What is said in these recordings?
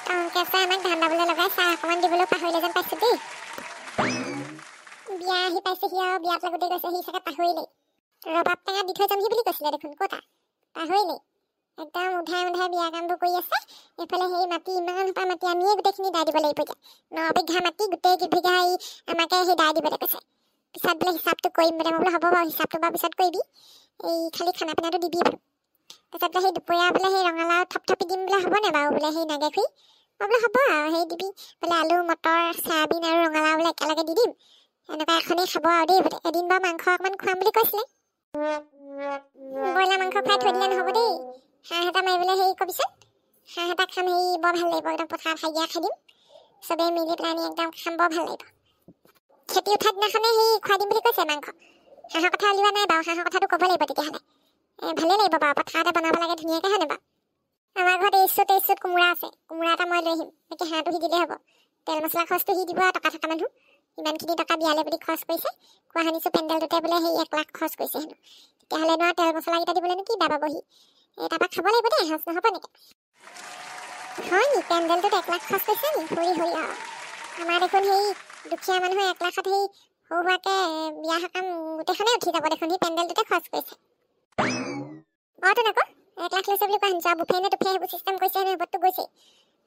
টংকেশে আমাক ধান দাবলৈ লগাই চাহ অকণমান দিবলৈ পাহৰিলে যেন পাইছোঁ দেই। বিয়া আহি পাইছেহি আৰু বিয়াত লাগোতে গৈছে সি চাগে পাহৰিলেই। ৰবাব টেঙা দি থৈ যামহি বুলি কৈছিলে দেখোন ক'তা পাহৰিলেই। একদম উধাই উধাই বিয়া কামবোৰ কৰি আছে। এইফালে সেই মাটি ইমান সোপা মাটি আমিয়ে গোটেইখিনি দাই দিব লাগিব এতিয়া। 9 বিঘা মাটি গোটেই কেইবিঘা আমাকে সেই দাই দিবলৈ কৈছে। পিছত বোলে হিচাপটো কৰিম বোলে। মই বোলে হ'ব বাৰু হিচাপটো বাৰু পিছত কৰিবি, এই খালি খানা পিনাটো দিবি বাৰু। তাৰপিছত বোলে সেই দুপৰীয়া বোলে সেই ৰঙালাও থপথপি দিম বোলে হ'বনে বাৰু বোলে সেই নাগে খুৰী। মই বোলে হ'ব আৰু সেই দিবি বোলে আলু মটৰ চয়াবিন আৰু ৰঙালাও বোলে একেলগে দি দিম। এনেকুৱা এখনেই খাব আৰু দেই বোলে। এদিন বাৰু মাংস অকণমান খুৱাম বুলি কৈছিলে। ব্ৰইলাৰ মাংস খুৱাই থৈ দিলে নহ'ব দেই। হাঁহ এটা মাৰিবলৈ হেৰি কবিচোন। হাঁহ এটা খাম হেৰি বৰ ভাল লাগিব। একদম পথাৰত হাগিয়া খাই দিম চবেই মিলি পেলাই আমি একদম খাম বৰ ভাল লাগিব। খেতি উঠা দিনাখনে সেই খুৱাই দিম বুলি কৈছে মাংস। হাঁহৰ কথা উলিওৱা নাই বাৰু। হাঁহৰ কথাটো ক'ব লাগিব তেতিয়াহ'লে। ভালেই লাগিব বাৰু পথাৰতে বনাব লাগে ধুনীয়াকৈ হয় নাই বাৰু। আমাৰ ঘৰত 23 কোমোৰা আছে। কোমোৰা এটা মই লৈ আহিম। এতিয়া হাঁহটো সিজিলেই হ'ব। তেল মছলা খৰচটো সি দিব আৰু টকা থকা মানুহ। ইমানখিনি টকা বিয়ালে বুলি খৰচ কৰিছে। কোৱা শুনিছোঁ পেণ্ডেলটোতে বোলে সেই 1 লাখ খৰচ কৰিছে হেনো। তেতিয়াহ'লেনো আৰু তেল মছলাকেইটা দিবলৈনো কি বেয়া পাবহি। তাৰপৰা খাব লাগিব দেই এসাঁজ নহ'ব নেকি? হয় নি পেণ্ডেলটোত 1 লাখ খৰচ কৰিছে নি? হৰি আৰু আমাৰ দেখোন সেই দুখীয়া মানুহে 1 লাখত সেই সৰু সুৰাকৈ বিয়া সকাম গোটেইখনেই উঠি যাব দেখোন। সি পেণ্ডেলটোতে খৰচ কৰিছে। তোন আকৌ 1 লাখ লৈছে বুলি কোৱা শুনিছোঁ। আৰু বুফে নে তুফে সেইবোৰ চিষ্টেম কৰিছে হেনো। সেইবোৰতো গৈছে।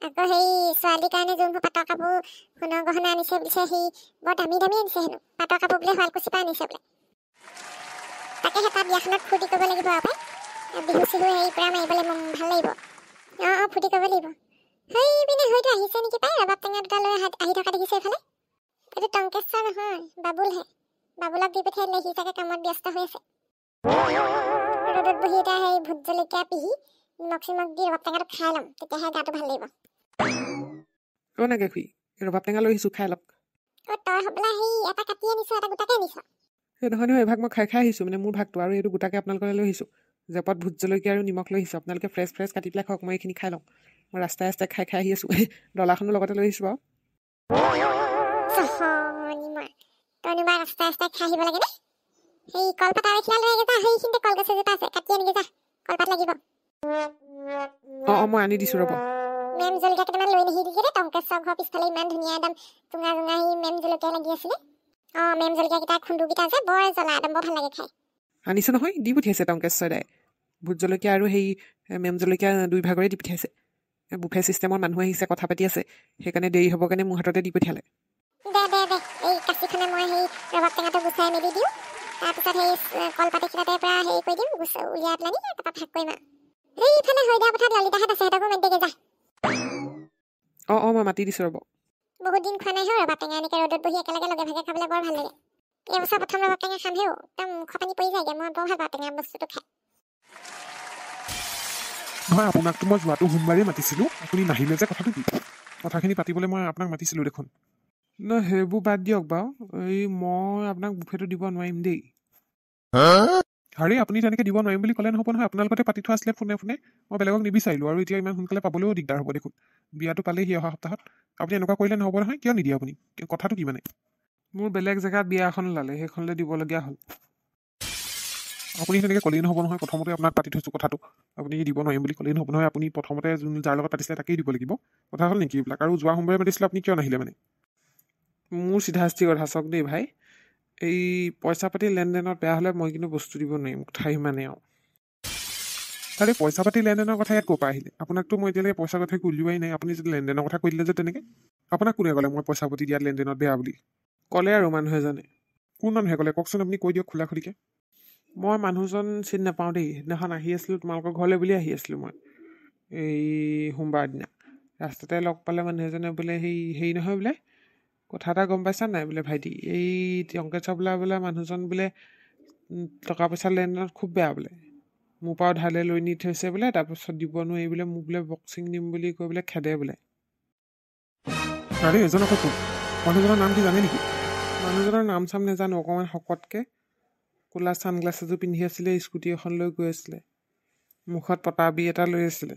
আকৌ সেই ছোৱালীৰ কাৰণে যোনবোৰ পাটৰ কাপোৰ সোণৰ গহনা আনিছে বুলিছে সি বৰ দামী আনিছে হেনো। পাটৰ কাপোৰ বোলে শুৱালকুছিৰ পৰা আনিছে বোলে। তাকে সেই তাত বিয়াখনত ফূৰ্তি কৰিব লাগিব আকৌ। বিহু চিহু হেৰি পূৰা মাৰিবলৈ ভাল লাগিব। ফূৰ্তি কৰিব লাগিব। সেই পিনে হয়তো আহিছে নেকি পাই। ৰবাব টেঙা দুটা লৈ আহি থকা দেখিছে এইফালে। এইটো টংকেশ্বৰ নহয় বাবুলহে। বাবুলক দি পঠিয়াইলে। সি চাগে কামত ব্যস্ত হৈ আছে। ৰ'দত বহি এতিয়া সেই ভোট জলকীয়া পিহি নিমখ চিমখ দি ৰবাব টেঙাটো খাই ল'ম। তেতিয়াহে গাটো ভাল লাগিব। নাগে খুৰী ৰবাব টেঙা লৈ আহিছোঁ খাই লওক। তই হ'বলা সেই এটা কাটি আনিছ এটা গোটাকে আনিছ। সেই নহয় এইভাগ মই খাই আহিছোঁ মানে মোৰ ভাগটো। আৰু এইটো গোটাকে আপোনালোকলৈ লৈ আহিছোঁ। জেপত ভোট জলকীয়া আৰু নিমখ লৈ আহিছোঁ। আপোনালোকে ফ্ৰেছ কাটি পেলাই খাওক। মই এইখিনি খাই লওঁ। মই ৰাস্তাই খাই আহি আছোঁ। ডলাখনো লগতে লৈ আহিছোঁ বাৰু। তইনো বা ৰাস্তাই খাই আহিব লাগে নে? সেই কলপাত আৰু এখিলা লৈ আহিবা। সেইখিনিতে কলগছ এজোপা আছে কাটি আনিগে যা। কলপাত লাগিব। মই আনি দিছোঁ ৰ'ব। মেম জলকীয়া কেইটামান লৈ নাহিবি যে টংকেশ্বৰ ঘৰৰ পিছফালে ইমান ধুনীয়া একদম জোঙা সেই মেম জলকীয়া লাগি আছিলে। মেম জলকীয়াকেইটা খুন্দুকেইটা যে বৰ জ্বলা একদম বৰ ভাল লাগে খাই। আনিছোঁ নহয় দি পঠিয়াইছে টংকেশ্বৰ দাই। ভোট জলকীয়া আৰু সেই মেম জলকীয়া 2 ভাগৰে দি পঠিয়াইছে। বুফে চিষ্টেমৰ মানুহ আহিছে কথা পাতি আছে। সেইকাৰণে দেৰি হ'ব কাৰণে মোৰ হাততে দি পঠিয়ালে। দে এই কাঁচিখনে মই সেই ৰবাব টেঙাটো গুচাই মেলি দিওঁ। তাৰপিছত সেই কলপাত এখিলাতে পৰা হেৰি কৰি দিম উলিয়াই পেলাই তাৰপৰা ভাগ কৰিম আৰু। সেইফালে হৈ দিয়া পথাৰত ললিতাহঁত আছে। সিহঁতকো মাতি দেগে যা। মই মাতি দিছোঁ ৰ'ব। বহুত দিন খোৱা নাই হেও ৰবাব টেঙা। এনেকৈ ৰ'দত বহি একেলগে লগে ভাগে খাবলৈ বৰ ভাল লাগে। এইবছৰ প্ৰথম ৰবাব টেঙা খাম হেও। একদম মুখৰ পানী পৰি যায়গৈ। মই বৰ ভাল পাওঁ টেঙা বস্তুটো খাই। নহয় আপোনাকতো মই যোৱাটো সোমবাৰেই মাতিছিলোঁ। আপুনি নাহিলে যে কথাটো কি? কথাখিনি পাতিবলৈ মই আপোনাক মাতিছিলোঁ দেখোন। নহয় সেইবোৰ বাদ দিয়ক বাৰু। মই আপোনাক বুফেটো দিব নোৱাৰিম দেই। আৰে আপুনি তেনেকৈ দিব নোৱাৰিম বুলি ক'লে নহ'ব নহয়। আপোনালোকতে পাতি থোৱা আছিলে ফোনে মই বেলেগক নিবিচাৰিলোঁ। আৰু এতিয়া ইমান সোনকালে পাবলৈও দিগদাৰ হ'ব দেখোন। বিয়াটো পালেহি অহা সপ্তাহত। আপুনি এনেকুৱা কৰিলে নহ'ব নহয়। কিয় নিদিয়ে আপুনি? কথাটো কি মানে? মোৰ বেলেগ জেগাত বিয়া এখন ওলালে। সেইখনলৈ দিবলগীয়া হ'ল। আপুনি তেনেকৈ ক'লেই নহ'ব নহয়। প্ৰথমতে আপোনাক পাতি থৈছোঁ কথাটো। আপুনি দিব নোৱাৰিম বুলি ক'লেই নহ'ব নহয়। আপুনি প্ৰথমতে যাৰ লগত পাতিছিলে তাকেই দিব লাগিব। কথা হ'ল নেকি এইবিলাক? আৰু যোৱা সোমবাৰে মাতিছিলে আপুনি কিয় নাহিলে মানে? মোৰ চিধাচিধি কথা চাওক দেই ভাই। এই পইচা পাতি লেনদেনত বেয়া হ'লে মই কিন্তু বস্তু দিব নোৱাৰিম। কথা সিমানেই আৰু। আৰে পইচা পাতি লেনদেনৰ কথা ইয়াত ক'ৰ পৰা আহিলে? আপোনাকতো মই এতিয়ালৈকে পইচাৰ কথা উলিওৱাই নাই। আপুনি যদি লেনদেনৰ কথা কৈ দিলে যে তেনেকৈ আপোনাক কোনে ক'লে মই পইচা পাতি দিয়াত লেনদেনত বেয়া বুলি? ক'লে আৰু মানুহ এজনে। কোন মানুহে ক'লে কওকচোন? আপুনি কৈ দিয়ক খোলা খুলিকৈ। মই মানুহজন চিনি নাপাওঁ দেই। সেইদিনাখন আহি আছিলোঁ তোমালোকৰ ঘৰলৈ বুলি আহি আছিলোঁ মই। এই সোমবাৰ দিনা ৰাস্তাতে লগ পালে মানুহ এজনে বোলে হেৰি নহয় বোলে কথা এটা গম পাইছা নাই বোলে ভাইটি? এই টংকেশ্বৰ বোলে মানুহজন বোলে টকা পইচা লেনদেনত খুব বেয়া বোলে। মোৰ পৰাও ধাৰলৈ লৈ নি থৈছে বোলে। তাৰপিছত দিব নোৱাৰি বোলে। মোক বোলে বক্সিং দিম বুলি কৈ বোলে খেদে বোলে। আৰে এজন আকৌ কোন? মানুহজনৰ নাম কি জানে নেকি? মানুহজনৰ নাম চাম নাজানো। অকণমান শকতকৈ ক'লা ছানগ্লাছ এযোৰ পিন্ধি আছিলে। স্কুটি এখন লৈ গৈ আছিলে। মুখত পটাবি এটা লৈ আছিলে।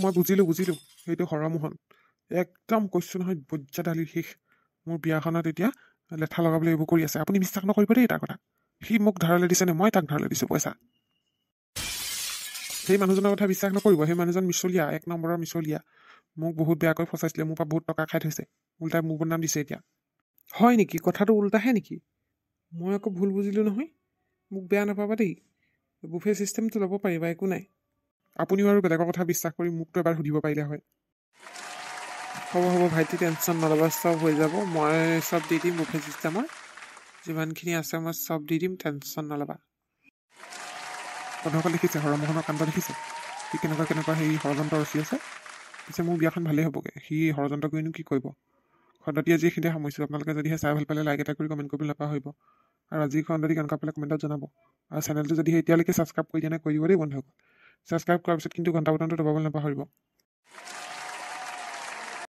মই বুজিলোঁ। সেইটো হৰমোহন। একদম কৈছোঁ নহয় বজ্জাদালি শেষ। মোৰ বিয়াখনত এতিয়া লেঠা লগাবলৈ এইবোৰ কৰি আছে। আপুনি বিশ্বাস নকৰিব দেই তাৰ কথা। সি মোক ধাৰলৈ দিছেনে মই তাক ধাৰলৈ দিছোঁ পইচা? সেই মানুহজনৰ কথা বিশ্বাস নকৰিব। সেই মানুহজন মিছলীয়া, 1 নম্বৰৰ মিছলীয়া। মোক বহুত বেয়াকৈ ফচাইছিলে, মোৰ পৰা বহুত টকা খাই থৈছে, উল্টাই মোৰ বদনাম দিছে এতিয়া। হয় নেকি? কথাটো উল্টাহে নেকি? মই আকৌ ভুল বুজিলোঁ নহয়। মোক বেয়া নাপাবা দেই। বুফে ছিষ্টেমটো ল'ব পাৰিবা, একো নাই। আপুনিও আৰু বেলেগৰ কথা বিশ্বাস কৰি মোকতো এবাৰ সুধিব পাৰিলে হয়। হ'ব ভাইটি, টেনশ্যন নল'বা, চব হৈ যাব। মই চব দি দিম বুফে ছিষ্টেমৰ। যিমানখিনি আছে মই চব দি দিম, টেনশ্যন নল'বা। বন্ধুসকল দেখিছে, হৰমোহনৰ কাণ্ড দেখিছে? সি কেনেকুৱা সেই ষড়যন্ত্ৰ ৰচি আছে। পিছে মোৰ বিয়াখন ভালেই হ'বগৈ। সি ষড়যন্ত্ৰ কৰিনো কি কৰিব। খণ্ডটি আজি এইখিনিতে সামৰিছোঁ। আপোনালোকে যদিহে চাই ভাল পালে লাইক এটা কৰি কমেণ্ট কৰিবলৈ নাপাহৰিব। আৰু আজি খণ্ডটি কেনেকুৱা পালে কমেণ্টত জনাব। আৰু চেনেলটো যদি এতিয়ালৈকে ছাবস্ক্ৰাইব কৰি দিয়া নাই, কৰি দিব দেই বন্ধুসকল। ছাবস্ক্ৰাইব কৰাৰ পিছত কিন্তু ঘণ্টা বটনটো দবাবলৈ নাপাহৰিব।